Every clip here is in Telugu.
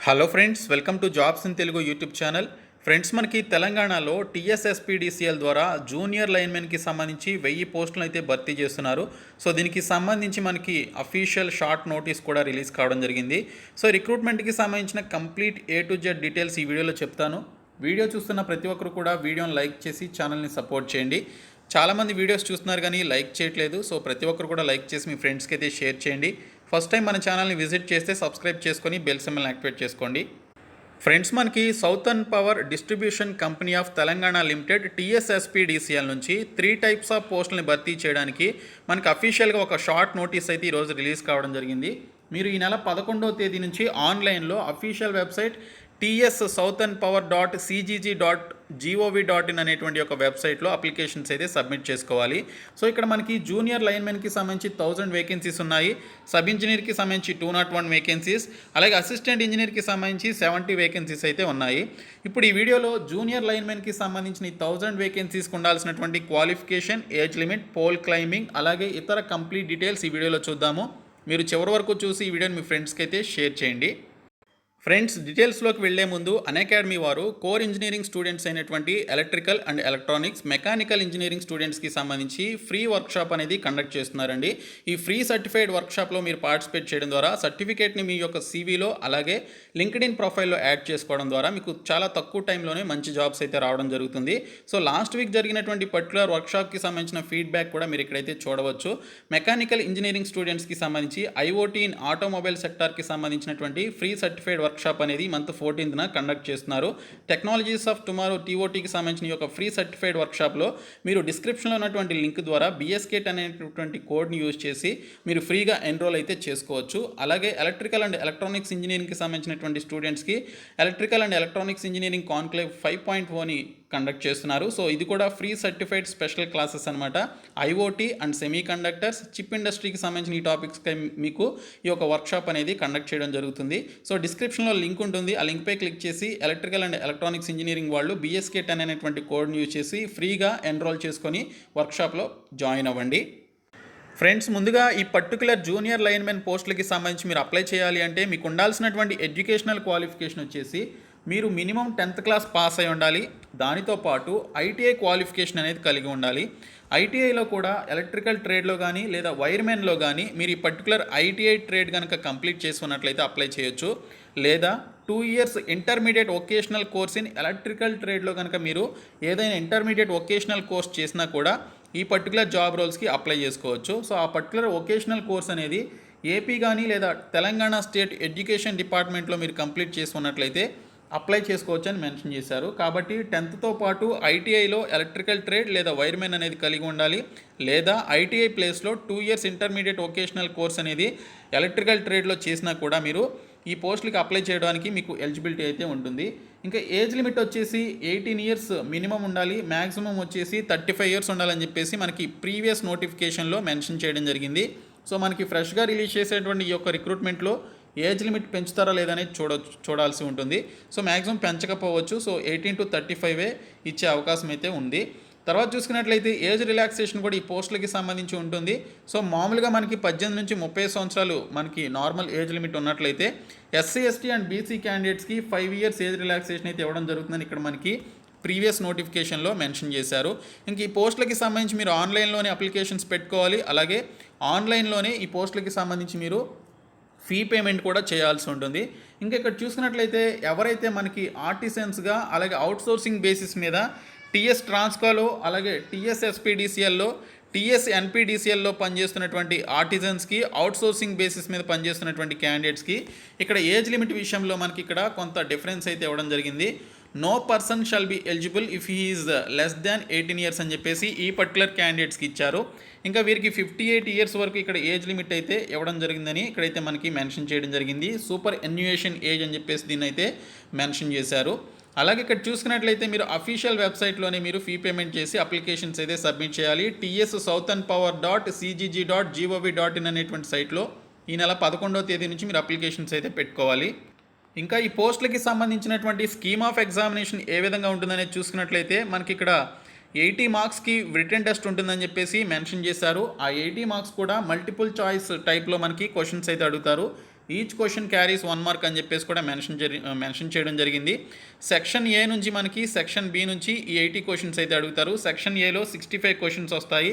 Hello friends, welcome to jobs in Telugu YouTube channel. Friends, మనకి తెలంగాణలో టీఎస్ఎస్పీడీసీఎల్ ద్వారా జూనియర్ లైన్మెన్కి సంబంధించి 1000 పోస్టులను అయితే భర్తీ చేస్తున్నారు. సో దీనికి సంబంధించి మనకి అఫీషియల్ షార్ట్ నోటీస్ కూడా రిలీజ్ కావడం జరిగింది. సో రిక్రూట్మెంట్కి సంబంధించిన complete A to Z details ఈ వీడియోలో చెప్తాను. వీడియో చూస్తున్న ప్రతి ఒక్కరు కూడా వీడియోని లైక్ చేసి ఛానల్ని సపోర్ట్ చేయండి. చాలామంది వీడియోస్ చూస్తున్నారు కానీ లైక్ చేయట్లేదు. సో ప్రతి ఒక్కరు కూడా లైక్ చేసి మీ ఫ్రెండ్స్కి అయితే షేర్ చేయండి. ఫస్ట్ టైం మన ఛానల్ని విజిట్ చేస్తే సబ్స్క్రైబ్ చేసుకొని బెల్ సింబల్ని యాక్టివేట్ చేసుకోండి. ఫ్రెండ్స్, మనకి southern power distribution company of Telangana limited TSSPDCL నుంచి 3 టైప్స్ ఆఫ్ పోస్టులని భర్తీ చేయడానికి మనకి అఫీషియల్గా ఒక షార్ట్ నోటీస్ అయితే ఈరోజు రిలీజ్ కావడం జరిగింది. మీరు ఈ నెల 11వ తేదీ నుంచి ఆన్లైన్లో అఫీషియల్ వెబ్సైట్ tsouthernpower.cgg.gov.in అనేటువంటి ఒక వెబ్సైట్లో అప్లికేషన్స్ అయితే సబ్మిట్ చేసుకోవాలి. సో ఇక్కడ మనకి జూనియర్ లైన్మెన్కి సంబంధించి 1000 వేకెన్సీస్ ఉన్నాయి. సబ్ ఇంజనీర్కి సంబంధించి 201 వేకెన్సీస్, అలాగే అసిస్టెంట్ ఇంజనీర్కి సంబంధించి 70 వేకెన్సీస్ అయితే ఉన్నాయి. ఇప్పుడు ఈ వీడియోలో జూనియర్ లైన్మెన్కి సంబంధించిన 1000 వేకెన్సీస్కి ఉండాల్సినటువంటి qualification, age limit, pole climbing, అలాగే ఇతర కంప్లీట్ డీటెయిల్స్ ఈ వీడియోలో చూద్దాము. మీరు చివరి వరకు చూసి ఈ వీడియోని మీ ఫ్రెండ్స్కి అయితే షేర్ చేయండి. ఫ్రెండ్స్, డీటెయిల్స్లోకి వెళ్లే ముందు అన్అకాడమీ వారు కోర్ ఇంజనీరింగ్ స్టూడెంట్స్ అయినటువంటి electrical and electronics, mechanical engineering స్టూడెంట్స్కి సంబంధించి ఫ్రీ వర్క్షాప్ అనేది కండక్ట్ చేస్తున్నారండి. ఈ ఫ్రీ సర్టిఫైడ్ వర్క్షాప్లో మీరు పార్టిసిపేట్ చేయడం ద్వారా సర్టిఫికేట్ని మీ యొక్క CVలో అలాగే లింక్డ్ఇన్ ప్రొఫైల్లో యాడ్ చేసుకోవడం ద్వారా మీకు చాలా తక్కువ టైంలోనే మంచి జాబ్స్ అయితే రావడం జరుగుతుంది. సో లాస్ట్ వీక్ జరిగినటువంటి పర్టికులర్ వర్క్షాప్కి సంబంధించిన ఫీడ్బ్యాక్ కూడా మీరు ఇక్కడైతే చూడవచ్చు. మెకానికల్ ఇంజనీరింగ్ స్టూడెంట్స్కి సంబంధించి IoT ఇన్ ఆటోమొబైల్ సెక్టార్కి సంబంధించినటువంటి ఫ్రీ సర్టిఫైడ్ వర్క్షాప్ అనేది మంత్ 14న కండక్ట్ చేస్తున్నారు. టెక్నాలజీస్ ఆఫ్ టుమారో TOTకి సంబంధించిన ఒక ఫ్రీ సర్టిఫైడ్ వర్క్షాప్లో మీరు డిస్క్రిప్షన్లో ఉన్నటువంటి లింక్ ద్వారా BSKT అనేటువంటి కోడ్ని యూజ్ చేసి మీరు ఫ్రీగా ఎన్రోల్ అయితే చేసుకోవచ్చు. అలాగే ఎలక్ట్రికల్ అండ్ ఎలక్ట్రానిక్స్ ఇంజనీరింగ్కి సంబంధించినటువంటి స్టూడెంట్స్కి electrical and electronics engineering conclave 5.0ని కండక్ట్ చేస్తున్నారు. సో ఇది కూడా ఫ్రీ సర్టిఫైడ్ స్పెషల్ క్లాసెస్ అనమాట. IoT and semiconductors, chip ఇండస్ట్రీకి సంబంధించిన ఈ టాపిక్స్కి మీకు ఈ యొక్క వర్క్షాప్ అనేది కండక్ట్ చేయడం జరుగుతుంది. సో డిస్క్రిప్షన్లో లింక్ ఉంటుంది. ఆ లింక్పై క్లిక్ చేసి ఎలక్ట్రికల్ అండ్ ఎలక్ట్రానిక్స్ ఇంజనీరింగ్ వాళ్ళు BSKT అనేటువంటి కోడ్ని యూజ్ చేసి ఫ్రీగా ఎన్రోల్ చేసుకొని వర్క్షాప్లో జాయిన్ అవ్వండి. ఫ్రెండ్స్, ముందుగా ఈ పర్టికులర్ జూనియర్ లైన్మెన్ పోస్టులకి సంబంధించి మీరు అప్లై చేయాలి అంటే మీకు ఉండాల్సినటువంటి ఎడ్యుకేషనల్ క్వాలిఫికేషన్ వచ్చేసి మీరు మినిమం 10th క్లాస్ పాస్ అయి ఉండాలి. దానితో పాటు ITI క్వాలిఫికేషన్ అనేది కలిగి ఉండాలి. ITIలో కూడా ఎలక్ట్రికల్ ట్రేడ్లో కానీ లేదా వైర్మెన్లో కానీ మీరు ఈ పర్టికులర్ ITI ట్రేడ్ కనుక కంప్లీట్ చేసుకున్నట్లయితే అప్లై చేయొచ్చు. లేదా 2 years intermediate vocational course in electrical ట్రేడ్లో కనుక మీరు ఏదైనా ఇంటర్మీడియట్ వొకేషనల్ కోర్స్ చేసినా కూడా ఈ పర్టికులర్ జాబ్ రోల్స్కి అప్లై చేసుకోవచ్చు. సో ఆ పర్టికులర్ వొకేషనల్ కోర్స్ అనేది ఏపీ కానీ లేదా తెలంగాణ స్టేట్ ఎడ్యుకేషన్ డిపార్ట్మెంట్లో మీరు కంప్లీట్ చేసుకున్నట్లయితే అప్లై చేసుకోవచ్చు అని మెన్షన్ చేశారు. కాబట్టి 10th పాటు ITIలో ఎలక్ట్రికల్ ట్రేడ్ లేదా వైర్మెన్ అనేది కలిగి ఉండాలి. లేదా ITI ప్లేస్లో 2 years ఇంటర్మీడియట్ వొకేషనల్ కోర్స్ అనేది ఎలక్ట్రికల్ ట్రేడ్లో చేసినా కూడా మీరు ఈ పోస్టులకి అప్లై చేయడానికి మీకు ఎలిజిబిలిటీ అయితే ఉంటుంది. ఇంకా ఏజ్ లిమిట్ వచ్చేసి 18 years మినిమం ఉండాలి, మ్యాక్సిమం వచ్చేసి 35 years ఉండాలని చెప్పేసి మనకి ప్రీవియస్ నోటిఫికేషన్లో మెన్షన్ చేయడం జరిగింది. సో మనకి ఫ్రెష్గా రిలీజ్ చేసేటువంటి ఈ యొక్క రిక్రూట్మెంట్లో ఏజ్ లిమిట్ పెంచుతారా లేదనేది చూడాల్సి ఉంటుంది. సో మ్యాక్సిమం పెంచకపోవచ్చు. సో 18 to 35 ఇచ్చే అవకాశం అయితే ఉంది. తర్వాత చూసుకున్నట్లయితే ఏజ్ రిలాక్సేషన్ కూడా ఈ పోస్టులకి సంబంధించి ఉంటుంది. సో మామూలుగా మనకి 18 నుంచి 30 సంవత్సరాలు మనకి నార్మల్ ఏజ్ లిమిట్ ఉన్నట్లయితే SC ST అండ్ BC క్యాండిడేట్స్కి 5 years ఏజ్ రిలాక్సేషన్ అయితే ఇవ్వడం జరుగుతుందని ఇక్కడ మనకి ప్రీవియస్ నోటిఫికేషన్లో మెన్షన్ చేశారు. ఇంక ఈ పోస్టులకి సంబంధించి మీరు ఆన్లైన్లోనే అప్లికేషన్స్ పెట్టుకోవాలి. అలాగే ఆన్లైన్లోనే ఈ పోస్టులకి సంబంధించి మీరు ఫీ పేమెంట్ కూడా చేయాల్సి ఉంటుంది. ఇంకా ఇక్కడ చూసుకున్నట్లయితే ఎవరైతే మనకి ఆర్టిసన్స్గా అలాగే అవుట్సోర్సింగ్ బేసిస్ మీద TS ట్రాన్స్కాలో అలాగే TSSPDCLలో TS NPDCLలో పనిచేస్తున్నటువంటి ఆర్టిజన్స్కి అవుట్సోర్సింగ్ బేసిస్ మీద పనిచేస్తున్నటువంటి క్యాండిడేట్స్కి ఇక్కడ ఏజ్ లిమిట్ విషయంలో మనకి ఇక్కడ కొంత డిఫరెన్స్ అయితే ఇవ్వడం జరిగింది. No person shall be eligible if he is less than 18 years అని చెప్పేసి ఈ పర్టికులర్ క్యాండిడేట్స్కి ఇచ్చారు. ఇంకా వీరికి 58 years వరకు ఇక్కడ ఏజ్ లిమిట్ అయితే ఇవ్వడం జరిగిందని ఇక్కడైతే మనకి మెన్షన్ చేయడం జరిగింది. సూపర్ ఎన్యుయేషన్ ఏజ్ అని చెప్పేసి దీన్ని అయితే మెన్షన్ చేశారు. అలాగే ఇక్కడ చూసుకున్నట్లయితే మీరు అఫీషియల్ వెబ్సైట్లోనే మీరు ఫీ పేమెంట్ చేసి అప్లికేషన్స్ అయితే సబ్మిట్ చేయాలి. tsouthernpower.cgg.gov.in అనేటువంటి సైట్లో ఈ నెల 11వ తేదీ నుంచి మీరు అప్లికేషన్స్ అయితే పెట్టుకోవాలి. ఇంకా ఈ పోస్టులకి సంబంధించినటువంటి స్కీమ్ ఆఫ్ ఎగ్జామినేషన్ ఏ విధంగా ఉంటుందనేది చూసుకున్నట్లయితే మనకి ఇక్కడ 80 మార్క్స్కి రిటన్ టెస్ట్ ఉంటుందని చెప్పేసి మెన్షన్ చేశారు. ఆ 80 మార్క్స్ కూడా మల్టిపుల్ చాయిస్ టైప్లో మనకి క్వశ్చన్స్ అయితే అడుగుతారు. ఈచ్ క్వశ్చన్ క్యారీస్ 1 మార్క్ అని చెప్పేసి కూడా మెన్షన్ చేయడం జరిగింది. సెక్షన్ ఏ నుంచి మనకి సెక్షన్ బి నుంచి ఈ 80 క్వశ్చన్స్ అయితే అడుగుతారు. సెక్షన్ ఏలో 65 క్వశ్చన్స్ వస్తాయి.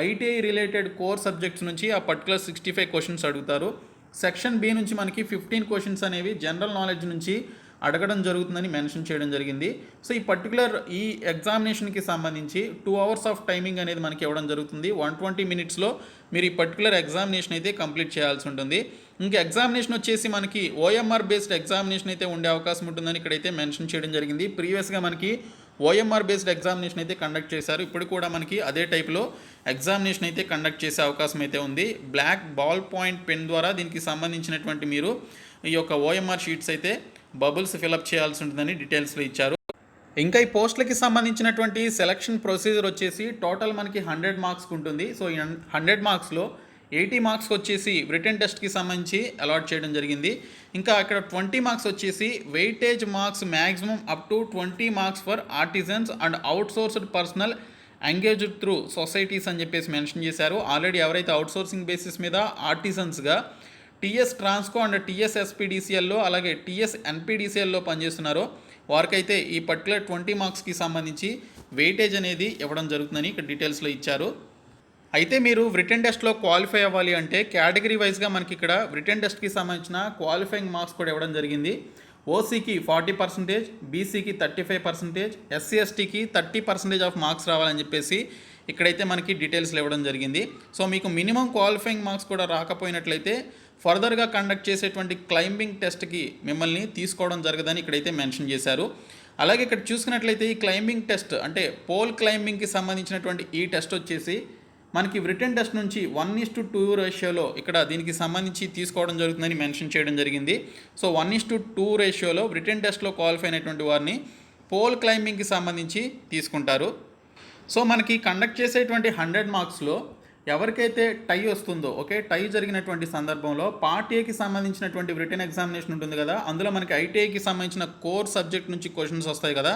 ఐటీఐ రిలేటెడ్ కోర్ సబ్జెక్ట్స్ నుంచి ఆ పర్టికులర్ 65 క్వశ్చన్స్ అడుగుతారు. సెక్షన్ బి నుంచి మనకి 15 క్వశ్చన్స్ అనేవి జనరల్ నాలెడ్జ్ నుంచి అడగడం జరుగుతుందని మెన్షన్ చేయడం జరిగింది. సో ఈ పర్టికులర్ ఈ ఎగ్జామినేషన్కి సంబంధించి 2 hours ఆఫ్ టైమింగ్ అనేది మనకి ఇవ్వడం జరుగుతుంది. 120 minutesలో మీరు ఈ పర్టికులర్ ఎగ్జామినేషన్ అయితే కంప్లీట్ చేయాల్సి ఉంటుంది. ఇంకా ఎగ్జామినేషన్ వచ్చేసి మనకి ఓఎంఆర్ బేస్డ్ ఎగ్జామినేషన్ అయితే ఉండే అవకాశం ఉంటుందని ఇక్కడైతే మెన్షన్ చేయడం జరిగింది. ప్రీవియస్గా మనకి ఓఎంఆర్ బేస్డ్ ఎగ్జామినేషన్ అయితే కండక్ట్ చేశారు. ఇప్పుడు కూడా మనకి అదే టైప్లో ఎగ్జామినేషన్ అయితే కండక్ట్ చేసే అవకాశం అయితే ఉంది. బ్లాక్ బాల్ పాయింట్ పెన్ ద్వారా దీనికి సంబంధించినటువంటి మీరు ఈ యొక్క ఓఎంఆర్ షీట్స్ అయితే బబుల్స్ ఫిలప్ చేయాల్సి ఉంటుందని డీటెయిల్స్లో ఇచ్చారు. ఇంకా ఈ పోస్టులకి సంబంధించినటువంటి సెలక్షన్ ప్రొసీజర్ వచ్చేసి టోటల్ మనకి 100 మార్క్స్కి ఉంటుంది. సో ఈ 100 మార్క్స్లో 80 మార్క్స్కి వచ్చేసి రిటన్ టెస్ట్కి సంబంధించి అలాట్ చేయడం జరిగింది. ఇంకా ఇక్కడ 20 మార్క్స్ వచ్చేసి weightage marks maximum up to 20 marks for artisans and outsourced personal engaged through societies అని చెప్పేసి మెన్షన్ చేశారు. ఆల్రెడీ ఎవరైతే అవుట్సోర్సింగ్ బేసిస్ మీద ఆర్టిజన్స్గా టీఎస్ ట్రాన్స్కో అండ్ టీఎస్ ఎస్పీడీసీఎల్లో అలాగే టీఎస్ ఎన్పీడీసీఎల్లో పనిచేస్తున్నారో వారికైతే ఈ పర్టికులర్ 20 మార్క్స్కి సంబంధించి వెయిటేజ్ అనేది ఇవ్వడం జరుగుతుందని ఇక్కడ డీటెయిల్స్లో ఇచ్చారు. అయితే మీరు రిటన్ టెస్ట్లో క్వాలిఫై అవ్వాలి అంటే కేటగిరీ వైజ్గా మనకి ఇక్కడ రిటన్ టెస్ట్కి సంబంధించిన క్వాలిఫైయింగ్ మార్క్స్ కూడా ఇవ్వడం జరిగింది. ఓసీకి 40%, బీసీకి 35%, ఎస్సీ ఎస్టీకి 30% ఆఫ్ మార్క్స్ రావాలని చెప్పేసి ఇక్కడైతే మనకి డీటెయిల్స్లో ఇవ్వడం జరిగింది. సో మీకు మినిమం క్వాలిఫైయింగ్ మార్క్స్ కూడా రాకపోయినట్లయితే ఫర్దర్గా కండక్ట్ చేసేటువంటి క్లైంబింగ్ టెస్ట్కి మిమ్మల్ని తీసుకోవడం జరగదని ఇక్కడైతే మెన్షన్ చేశారు. అలాగే ఇక్కడ చూసుకున్నట్లయితే ఈ క్లైంబింగ్ టెస్ట్ అంటే పోల్ క్లైంబింగ్కి సంబంధించినటువంటి ఈ టెస్ట్ వచ్చేసి మనకి రిటన్ టెస్ట్ నుంచి 1:2 రేషియోలో ఇక్కడ దీనికి సంబంధించి తీసుకోవడం జరుగుతుందని మెన్షన్ చేయడం జరిగింది. సో 1:2 రేషియోలో రిటన్ టెస్ట్లో క్వాలిఫై అయినటువంటి వారిని పోల్ క్లైంబింగ్కి సంబంధించి తీసుకుంటారు. సో మనకి కండక్ట్ చేసేటువంటి 100 మార్క్స్లో ఎవరికైతే టై వస్తుందో టై జరిగినటువంటి సందర్భంలో పార్ట్ ఏకి సంబంధించినటువంటి రిటన్ ఎగ్జామినేషన్ ఉంటుంది కదా, అందులో మనకి ఐటీఐకి సంబంధించిన కోర్ సబ్జెక్ట్ నుంచి క్వశ్చన్స్ వస్తాయి కదా.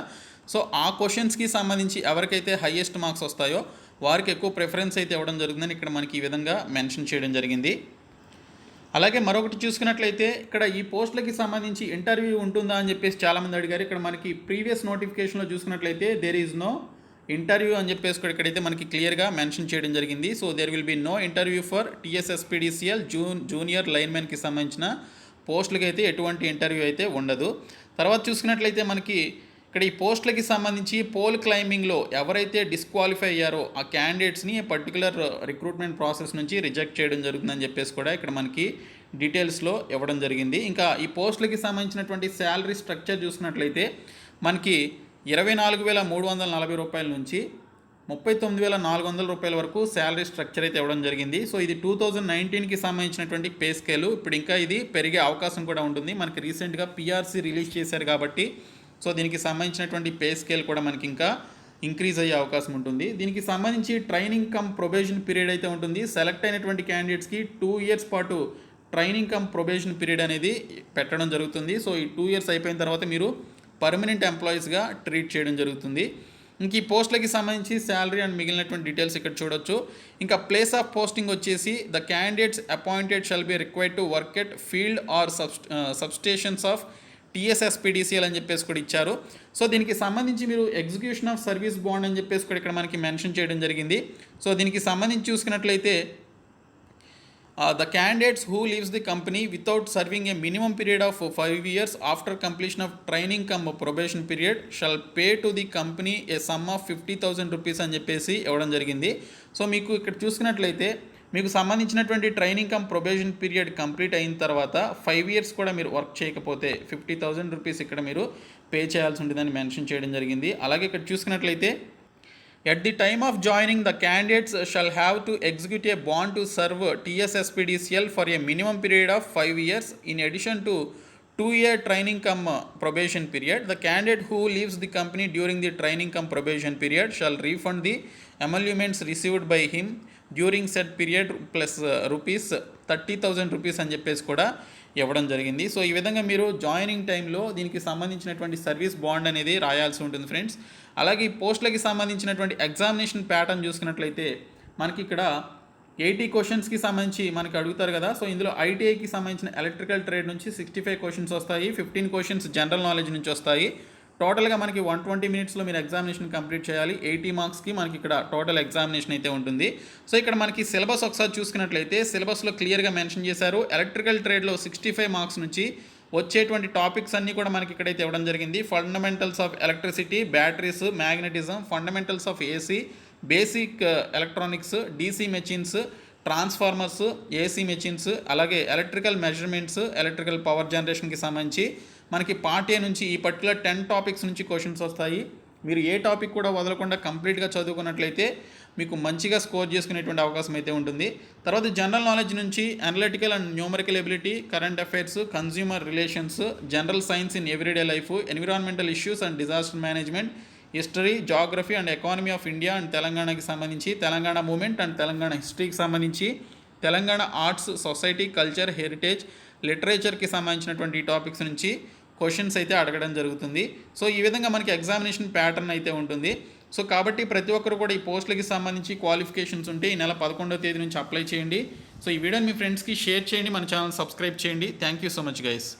సో ఆ క్వశ్చన్స్కి సంబంధించి ఎవరికైతే హైయెస్ట్ మార్క్స్ వస్తాయో వారికి ఎక్కువ ప్రిఫరెన్స్ అయితే ఇవ్వడం జరుగుతుందని ఇక్కడ మనకి ఈ విధంగా మెన్షన్ చేయడం జరిగింది. అలాగే మరొకటి చూసుకున్నట్లయితే ఇక్కడ ఈ పోస్టులకి సంబంధించి ఇంటర్వ్యూ ఉంటుందా అని చెప్పేసి చాలామంది అడిగారు. ఇక్కడ మనకి ప్రీవియస్ నోటిఫికేషన్లో చూసుకున్నట్లయితే దేర్ ఈజ్ నో ఇంటర్వ్యూ అని చెప్పేసి కూడా ఇక్కడైతే మనకి క్లియర్గా మెన్షన్ చేయడం జరిగింది. So there will be no interview for TSSPDCL junior లైన్మెన్కి సంబంధించిన పోస్టులకి అయితే ఎటువంటి ఇంటర్వ్యూ అయితే ఉండదు. తర్వాత చూసుకున్నట్లయితే మనకి ఇక్కడ ఈ పోస్టులకి సంబంధించి పోల్ క్లైంబింగ్లో ఎవరైతే డిస్క్వాలిఫై అయ్యారో ఆ క్యాండిడేట్స్ని పర్టికులర్ రిక్రూట్మెంట్ ప్రాసెస్ నుంచి రిజెక్ట్ చేయడం జరుగుతుందని చెప్పేసి కూడా ఇక్కడ మనకి డీటెయిల్స్లో ఇవ్వడం జరిగింది. ఇంకా ఈ పోస్టులకి సంబంధించినటువంటి శాలరీ స్ట్రక్చర్ చూసుకున్నట్లయితే మనకి 24,340 రూపాయల నుంచి 39,400 రూపాయల వరకు శాలరీ స్ట్రక్చర్ అయితే ఇవ్వడం జరిగింది. సో ఇది 2019కి సంబంధించినటువంటి పే స్కేలు. ఇప్పుడు ఇంకా ఇది పెరిగే అవకాశం కూడా ఉంటుంది. మనకి రీసెంట్గా పిఆర్సీ రిలీజ్ చేశారు కాబట్టి సో దీనికి సంబంధించినటువంటి పే స్కేల్ కూడా మనకి ఇంకా ఇంక్రీజ్ అయ్యే అవకాశం ఉంటుంది. దీనికి సంబంధించి ట్రైనింగ్ కమ్ ప్రొబేషన్ పీరియడ్ అయితే ఉంటుంది. సెలెక్ట్ అయినటువంటి క్యాండిడేట్స్కి 2 years పాటు ట్రైనింగ్ కమ్ ప్రొబేషన్ పీరియడ్ అనేది పెట్టడం జరుగుతుంది. సో ఈ 2 years అయిపోయిన తర్వాత మీరు పర్మనెంట్ ఎంప్లాయీస్గా ట్రీట్ చేయడం జరుగుతుంది. ఇంక ఈ పోస్టులకి సంబంధించి శాలరీ అండ్ మిగిలినటువంటి డీటెయిల్స్ ఇక్కడ చూడొచ్చు. ఇంకా ప్లేస్ ఆఫ్ పోస్టింగ్ వచ్చేసి the candidates appointed shall be required to work at field or substations of TSSPDCL అని చెప్పేసి కూడా ఇచ్చారు. సో దీనికి సంబంధించి మీరు ఎగ్జిక్యూషన్ ఆఫ్ సర్వీస్ బాండ్ అని చెప్పేసి కూడా ఇక్కడ మనకి మెన్షన్ చేయడం జరిగింది. సో దీనికి సంబంధించి చూసుకున్నట్లయితే the candidates who leaves the company without serving a minimum period of 5 years after completion of training cum probation period shall pay to the company a sum of 50,000 rupees అని చెప్పేసి ఇవ్వడం జరిగింది. సో మీకు ఇక్కడ చూసుకున్నట్లయితే మీకు సంబంధించినటువంటి training come probation period complete అయిన తర్వాత 5 years కూడా మీరు వర్క్ చేయకపోతే 50,000 రూపీస్ ఇక్కడ మీరు పే చేయాల్సి ఉంటుందని మెన్షన్ చేయడం జరిగింది. అలాగే ఇక్కడ చూసుకున్నట్లయితే at the time of joining, the candidates shall have to execute a bond to serve TSSPDCL for a minimum period of 5 years in addition to 2-year training cum probation period. The candidate who leaves the company during the training cum probation period shall refund the emoluments received by him during said period plus rupees 30,000 rupees అని చెప్పేసి కూడా ఇవ్వడం జరిగింది. సో ఈ విధంగా మీరు జాయినింగ్ టైంలో దీనికి సంబంధించినటువంటి సర్వీస్ బాండ్ అనేది రాయాల్సి ఉంటుంది ఫ్రెండ్స్. అలాగే ఈ పోస్టులకి సంబంధించినటువంటి ఎగ్జామినేషన్ ప్యాటర్న్ చూసుకున్నట్లయితే మనకి ఇక్కడ 80 క్వశ్చన్స్కి సంబంధించి మనకి అడుగుతారు కదా. సో ఇందులో ఐటీఐకి సంబంధించిన ఎలక్ట్రికల్ ట్రేడ్ నుంచి 65 క్వశ్చన్స్ వస్తాయి. 15 క్వశ్చన్స్ జనరల్ నాలెడ్జ్ నుంచి వస్తాయి. టోటల్గా మనకి 120 మినిట్స్లో మీరు ఎగ్జామినేషన్ కంప్లీట్ చేయాలి. 80 మార్క్స్కి మనకి ఇక్కడ టోటల్ ఎగ్జామినేషన్ అయితే ఉంటుంది. సో ఇక్కడ మనకి సిలబస్ ఒకసారి చూసుకున్నట్లయితే సిలబస్లో క్లియర్గా మెన్షన్ చేశారు. ఎలక్ట్రికల్ ట్రేడ్లో 65 మార్క్స్ నుంచి వచ్చేటువంటి టాపిక్స్ అన్నీ కూడా మనకి ఇక్కడైతే ఇవ్వడం జరిగింది. Fundamentals of electricity, batteries, magnetism, fundamentals of AC, basic electronics, DC machines, transformers, AC machines, అలాగే ఎలక్ట్రికల్ మెజర్మెంట్స్, ఎలక్ట్రికల్ పవర్ జనరేషన్కి సంబంధించి మనకి పార్ట్ ఏ నుంచి ఈ పర్టికులర్ 10 టాపిక్స్ నుంచి క్వశ్చన్స్ వస్తాయి. మీరు ఏ టాపిక్ కూడా వదలకుండా కంప్లీట్గా చదువుకున్నట్లయితే మీకు మంచిగా స్కోర్ చేసుకునేటువంటి అవకాశం అయితే ఉంటుంది. తర్వాత జనరల్ నాలెడ్జ్ నుంచి analytical and numerical ability, current affairs, consumer relations, general science in everyday life, environmental issues and disaster management, history, geography and economy of India and తెలంగాణకి సంబంధించి, తెలంగాణ మూమెంట్ అండ్ తెలంగాణ హిస్టరీకి సంబంధించి, Telangana arts, society, culture, heritage, లిటరేచర్కి సంబంధించినటువంటి ఈ టాపిక్స్ నుంచి క్వశ్చన్స్ అయితే అడగడం జరుగుతుంది. సో ఈ విధంగా మనకి ఎగ్జామినేషన్ ప్యాటర్న్ అయితే ఉంటుంది. సో కాబట్టి ప్రతి ఒక్కరు కూడా ఈ పోస్టులకి సంబంధించి క్వాలిఫికేషన్స్ ఉంటే ఈ నెల 11వ తేదీ నుంచి అప్లై చేయండి. సో ఈ వీడియోని మీ ఫ్రెండ్స్కి షేర్ చేయండి, మన ఛానల్ సబ్స్క్రైబ్ చేయండి. Thank you so much guys.